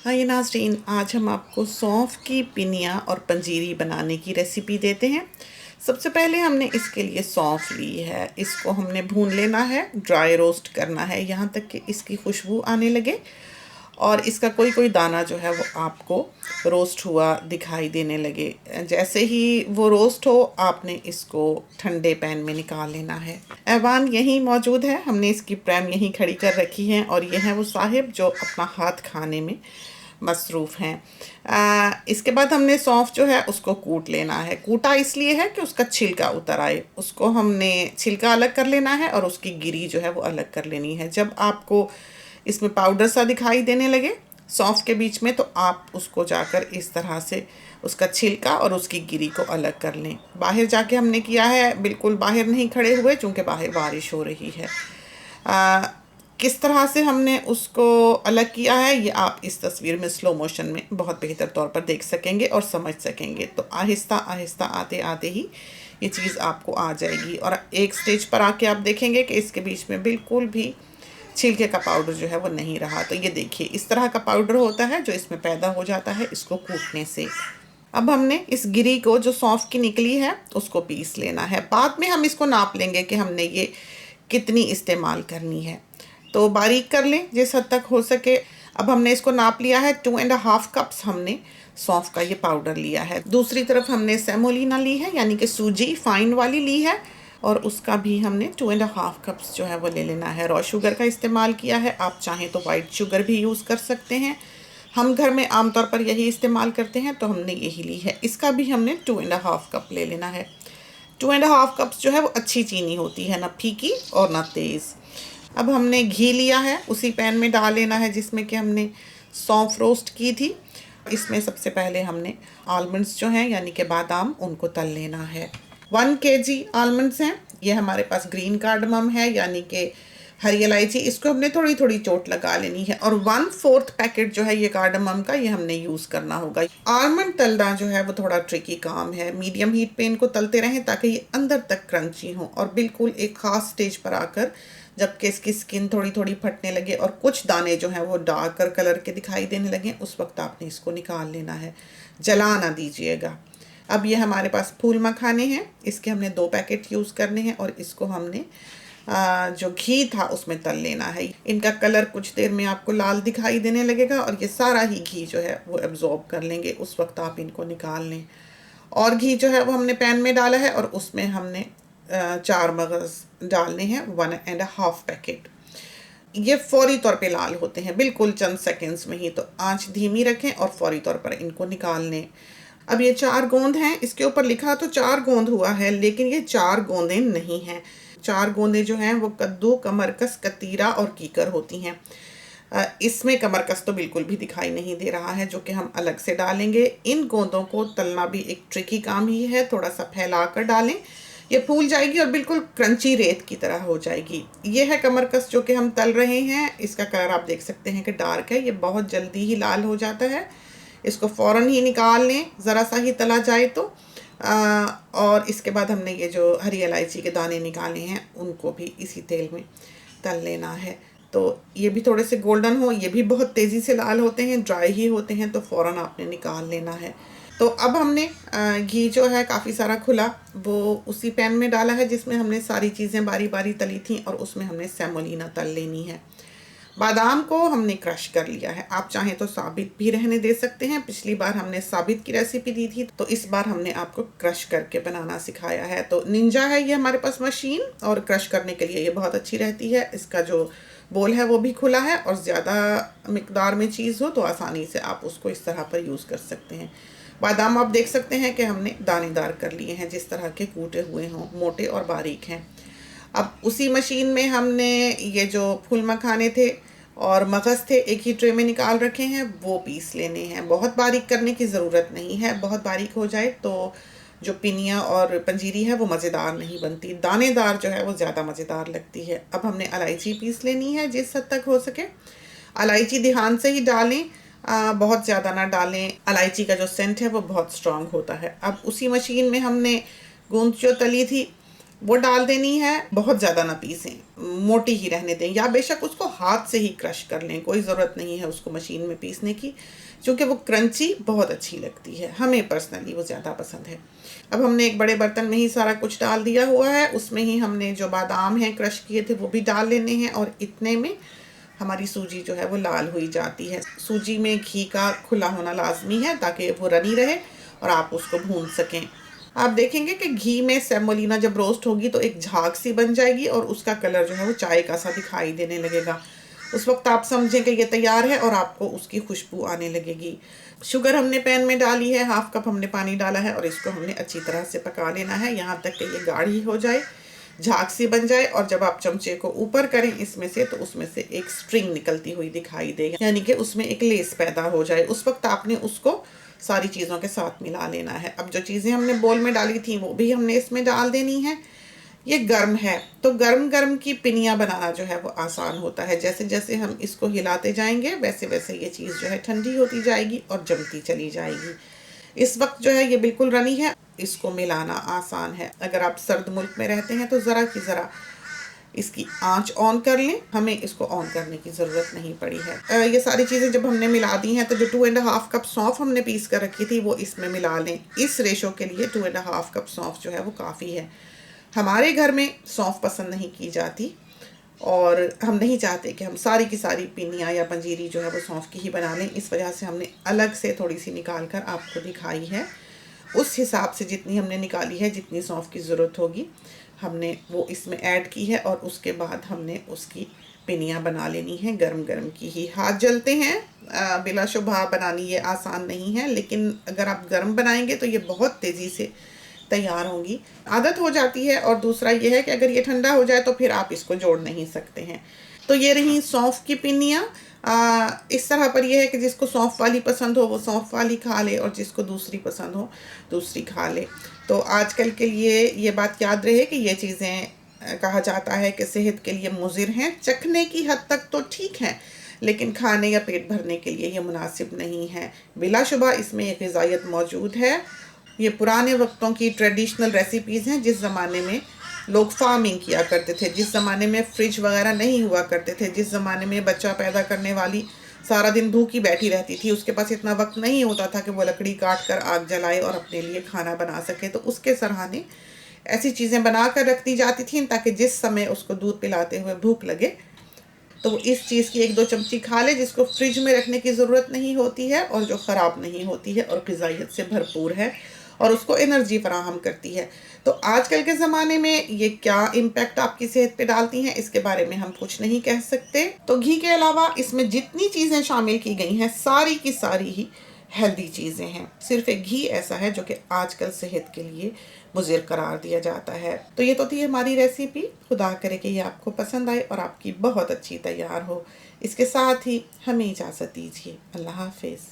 हाय नाज़रीन, आज हम आपको सौंफ की पिनिया और पंजीरी बनाने की रेसिपी देते हैं। सबसे पहले हमने इसके लिए सौंफ ली है। इसको हमने भून लेना है, ड्राई रोस्ट करना है यहाँ तक कि इसकी खुशबू आने लगे और इसका कोई कोई दाना जो है वो आपको रोस्ट हुआ दिखाई देने लगे। जैसे ही वो रोस्ट हो आपने इसको ठंडे पैन में निकाल लेना है। ऐवान यहीं मौजूद है, हमने इसकी प्रैम यहीं खड़ी कर रखी है और ये है वो साहिब जो अपना हाथ खाने में मसरूफ़ हैं। इसके बाद हमने सौंफ जो है उसको कूट लेना है। कूटा इसलिए है कि उसका छिलका उतर आए। उसको हमने छिलका अलग कर लेना है और उसकी गिरी जो है वो अलग कर लेनी है। जब आपको इसमें पाउडर सा दिखाई देने लगे सौंफ के बीच में, तो आप उसको जाकर इस तरह से उसका छिलका और उसकी गिरी को अलग कर लें। बाहर जाके हमने किया है, बिल्कुल बाहर नहीं खड़े हुए क्योंकि बाहर बारिश हो रही है। किस तरह से हमने उसको अलग किया है ये आप इस तस्वीर में स्लो मोशन में बहुत बेहतर तौर पर देख सकेंगे और समझ सकेंगे। तो आहिस्ता आहिस्ता आते आते ही ये चीज़ आपको आ जाएगी और एक स्टेज पर आके आप देखेंगे कि इसके बीच में बिल्कुल भी छिलके का पाउडर जो है वो नहीं रहा। तो ये देखिए, इस तरह का पाउडर होता है जो इसमें पैदा हो जाता है इसको कूटने से। अब हमने इस गिरी को जो सौंफ की निकली है उसको पीस लेना है। बाद में हम इसको नाप लेंगे कि हमने ये कितनी इस्तेमाल करनी है, तो बारीक कर लें जिस हद तक हो सके। अब हमने इसको नाप लिया है, 2.5 कप्स हमने सौंफ का ये पाउडर लिया है। दूसरी तरफ हमने सेमोलिना ली है, यानी कि सूजी फाइन वाली ली है और उसका भी हमने 2.5 कप्स जो है वो ले लेना है। रॉ शुगर का इस्तेमाल किया है, आप चाहें तो वाइट शुगर भी यूज़ कर सकते हैं। हम घर में आमतौर पर यही इस्तेमाल करते हैं तो हमने यही ली है। इसका भी हमने 2.5 कप ले लेना है। 2.5 कप्स जो है वो अच्छी चीनी होती है, ना फीकी और ना तेज़। अब हमने घी लिया है, उसी पैन में डाल लेना है जिसमें कि हमने सौंफ रोस्ट की थी। इसमें सबसे पहले हमने आलमंड्स जो हैं यानी कि बादाम, उनको तल लेना है। 1 केजी आलमंड्स हैं। ये हमारे पास ग्रीन कार्डमम है यानी कि हरी इलायची, इसको हमने थोड़ी थोड़ी चोट लगा लेनी है और 1/4 पैकेट जो है ये कार्डमम का ये हमने यूज़ करना होगा। आलमंड तलना जो है वो थोड़ा ट्रिकी काम है। मीडियम हीट पे इनको तलते रहें ताकि ये अंदर तक क्रंची हो और बिल्कुल एक ख़ास स्टेज पर आकर जबकि इसकी स्किन थोड़ी थोड़ी फटने लगे और कुछ दाने जो हैं वो डार्कर कलर के दिखाई देने लगे, उस वक्त आपने इसको निकाल लेना है, जला ना दीजिएगा। अब ये हमारे पास फूल मखाने हैं, इसके हमने 2 पैकेट यूज़ करने हैं और इसको हमने जो घी था उसमें तल लेना है। इनका कलर कुछ देर में आपको लाल दिखाई देने लगेगा और ये सारा ही घी जो है वो एब्जॉर्ब कर लेंगे, उस वक्त आप इनको निकाल लें। और घी जो है वो हमने पैन में डाला है और उसमें हमने 4 मगज़ डालने हैं, 1.5 पैकेट। ये फौरी तौर पे लाल होते हैं, बिल्कुल चंद सेकंड्स में ही, तो आंच धीमी रखें और फौरी तौर पर इनको निकाल लें। अब ये 4 गोंद हैं, इसके ऊपर लिखा तो 4 गोंद हुआ है लेकिन ये 4 गोंदें नहीं हैं। 4 गोंदें जो हैं वो कद्दू, कमरकस, कतीरा और कीकर होती हैं। इसमें कमरकस तो बिल्कुल भी दिखाई नहीं दे रहा है, जो कि हम अलग से डालेंगे। इन गोंदों को तलना भी एक ट्रिकी काम ही है, थोड़ा सा फैला कर डालें, ये फूल जाएगी और बिल्कुल क्रंची रेत की तरह हो जाएगी। ये है कमरकस जो कि हम तल रहे हैं। इसका कलर आप देख सकते हैं कि डार्क है, ये बहुत जल्दी ही लाल हो जाता है। इसको फ़ौरन ही निकाल लें ज़रा सा ही तला जाए तो। और इसके बाद हमने ये जो हरी इलायची के दाने निकाले हैं उनको भी इसी तेल में तल लेना है। तो ये भी थोड़े से गोल्डन हो, ये भी बहुत तेज़ी से लाल होते हैं, ड्राई ही होते हैं, तो फ़ौरन आपने निकाल लेना है। तो अब हमने घी जो है काफ़ी सारा खुला वो उसी पैन में डाला है जिसमें हमने सारी चीज़ें बारी बारी तली थी और उसमें हमने सेमोलिना तल लेनी है। बादाम को हमने क्रश कर लिया है, आप चाहें तो साबित भी रहने दे सकते हैं। पिछली बार हमने साबित की रेसिपी दी थी तो इस बार हमने आपको क्रश करके बनाना सिखाया है। तो निंजा है ये हमारे पास मशीन और क्रश करने के लिए ये बहुत अच्छी रहती है। इसका जो बोल है वो भी खुला है और ज़्यादा मिकदार में चीज़ हो तो आसानी से आप उसको इस तरह पर यूज़ कर सकते हैं। बादाम आप देख सकते हैं कि हमने दानेदार कर लिए हैं, जिस तरह के कूटे हुए हों, मोटे और बारीक हैं। अब उसी मशीन में हमने ये जो फूल मखाने थे और मगज़ थे एक ही ट्रे में निकाल रखे हैं, वो पीस लेने हैं। बहुत बारीक करने की ज़रूरत नहीं है, बहुत बारीक हो जाए तो जो पिनिया और पंजीरी है वो मज़ेदार नहीं बनती, दानेदार जो है वो ज़्यादा मज़ेदार लगती है। अब हमने इलायची पीस लेनी है जिस हद तक हो सके। इलायची ध्यान से ही डालें, बहुत ज़्यादा ना डालें, इलायची का जो सेंट है वो बहुत स्ट्रॉन्ग होता है। अब उसी मशीन में हमने गूंद जो तली थी वो डाल देनी है। बहुत ज़्यादा ना पीसें, मोटी ही रहने दें, या बेशक उसको हाथ से ही क्रश कर लें, कोई ज़रूरत नहीं है उसको मशीन में पीसने की, क्योंकि वो क्रंची बहुत अच्छी लगती है, हमें पर्सनली वो ज़्यादा पसंद है। अब हमने एक बड़े बर्तन में ही सारा कुछ डाल दिया हुआ है, उसमें ही हमने जो बादाम हैं क्रश किए थे वो भी डाल लेने हैं, और इतने में हमारी सूजी जो है वो लाल हुई जाती है। सूजी में घी का खुला होना लाजमी है ताकि वो रनी रहे और आप उसको भून सकें। आप देखेंगे कि घी में सेमोलिना जब रोस्ट होगी तो एक झाग सी बन जाएगी और उसका कलर जो है वो चाय का सा दिखाई देने लगेगा। उस वक्त आप समझें कि ये तैयार है और आपको उसकी खुशबू आने लगेगी। शुगर हमने पैन में डाली है, 1/2 कप हमने पानी डाला है और इसको हमने अच्छी तरह से पका लेना है यहाँ तक कि ये गाढ़ी हो जाए, झाग सी बन जाए। और जब आप चमचे को ऊपर करें इसमें से, तो उसमें से एक स्ट्रिंग निकलती हुई दिखाई देगी, यानी कि उसमें एक लेस पैदा हो जाए। उस वक्त आपने उसको सारी चीज़ों के साथ मिला लेना है। अब जो चीज़ें हमने बोल में डाली थी वो भी हमने इसमें डाल देनी है। ये गर्म है तो गर्म गर्म की पिनिया बनाना जो है वो आसान होता है। जैसे जैसे हम इसको हिलाते जाएंगे वैसे वैसे ये चीज़ जो है ठंडी होती जाएगी और जमती चली जाएगी। इस वक्त जो है ये बिल्कुल रनी है, इसको मिलाना आसान है। अगर आप सर्द मुल्क में रहते हैं तो ज़रा की ज़रा इसकी आंच ऑन कर लें, हमें इसको ऑन करने की ज़रूरत नहीं पड़ी है। ये सारी चीज़ें जब हमने मिला दी हैं तो जो 2.5 कप सौंफ हमने पीस कर रखी थी वो इसमें मिला लें। इस रेशो के लिए 2.5 कप सौंफ जो है वो काफ़ी है। हमारे घर में सौंफ पसंद नहीं की जाती और हम नहीं चाहते कि हम सारी की सारी पिनिया या पंजीरी जो है वो सौंफ की ही बना लें, इस वजह से हमने अलग से थोड़ी सी निकाल कर आपको दिखाई है। उस हिसाब से जितनी हमने निकाली है, जितनी सौंफ की ज़रूरत होगी हमने वो इसमें ऐड की है और उसके बाद हमने उसकी पिनिया बना लेनी है गरम गरम की ही। हाथ जलते हैं, बिलाशुबहा बनानी ये आसान नहीं है, लेकिन अगर आप गरम बनाएंगे तो ये बहुत तेज़ी से तैयार होंगी, आदत हो जाती है। और दूसरा ये है कि अगर ये ठंडा हो जाए तो फिर आप इसको जोड़ नहीं सकते हैं। तो ये रही सौंफ की पिनिया। इस तरह पर यह है कि जिसको सौंफ वाली पसंद हो वो सौंफ वाली खा ले और जिसको दूसरी पसंद हो दूसरी खा ले। तो आजकल के लिए ये बात याद रहे कि ये चीज़ें कहा जाता है कि सेहत के लिए मुज़िर हैं। चखने की हद तक तो ठीक है, लेकिन खाने या पेट भरने के लिए ये मुनासिब नहीं है। बिलाशुबा इसमें एक ग़िज़ायत मौजूद है। ये पुराने वक्तों की ट्रेडिशनल रेसिपीज़ हैं, जिस ज़माने में लोग फार्मिंग किया करते थे, जिस ज़माने में फ्रिज वगैरह नहीं हुआ करते थे, जिस ज़माने में बच्चा पैदा करने वाली सारा दिन भूखी बैठी रहती थी, उसके पास इतना वक्त नहीं होता था कि वो लकड़ी काट कर आग जलाए और अपने लिए खाना बना सके। तो उसके सराहने ऐसी चीज़ें बना कर रख दी जाती थी ताकि जिस समय उसको दूध पिलाते हुए भूख लगे तो वो इस चीज़ की 1-2 चमची खा ले, जिसको फ्रिज में रखने की ज़रूरत नहीं होती है और जो ख़राब नहीं होती है और ग़िज़ायत से भरपूर है और उसको एनर्जी फराहम करती है। तो आजकल के ज़माने में ये क्या इम्पैक्ट आपकी सेहत पे डालती हैं इसके बारे में हम कुछ नहीं कह सकते। तो घी के अलावा इसमें जितनी चीज़ें शामिल की गई हैं सारी की सारी ही हेल्दी चीज़ें हैं। सिर्फ एक घी ऐसा है जो कि आजकल सेहत के लिए मुज़िर करार दिया जाता है। तो ये तो थी हमारी रेसिपी। खुदा करे कि ये आपको पसंद आए और आपकी बहुत अच्छी तैयार हो। इसके साथ ही हमें इजाज़त दीजिए। अल्लाह हाफ़िज़।